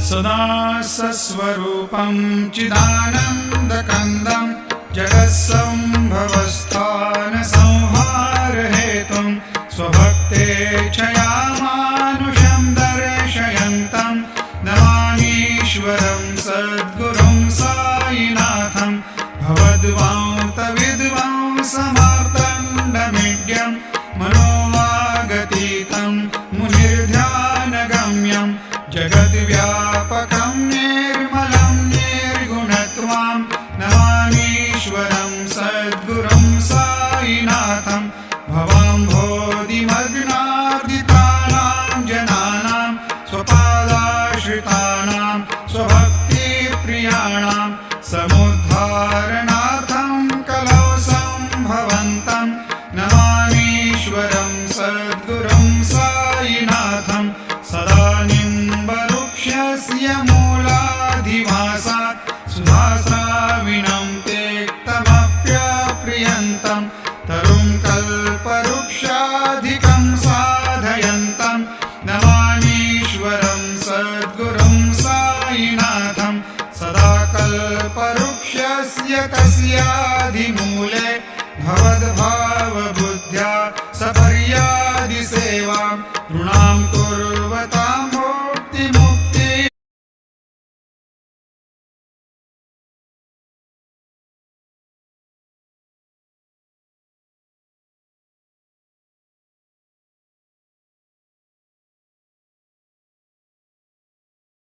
सदा सस्वरूपं चिदानन्दकन्दं जगत्सम्भवस्थानसंहारहेतुं स्वभक्तेच्छया मानुषं दर्शयन्तं नमामीश्वरं सद्गुरुं साईनाथं भवद्वान्तविद्वांसमार्तण्डमीड्यं मनोवागतीतं मुनिर्ध्यानगम्यं जगद्व्यापकं निर्मलं निर्गुणत्वां नमामीश्वरं सद्गुरुं साईनाथं भवाम्भोधिमग्नार्दितानां जनानां स्वपादाश्रितानां स्वभक्तिप्रियाणां समुद्धारणार्थं कलौ सम्भवन्तं नमामीश्वरं सद्गुरुं साईनाथं सदा निम्बवृक्षस्य मूलाधिवासात् सुधास्राविणं तेक्तमप्यप्रियन्तं तरुं कल्पवृक्षाधिकं साधयन्तं नमामीश्वरं सद्गुरुं साईनाथं सदा कल्पवृक्षस्य तस्याधिमूले भवद्भा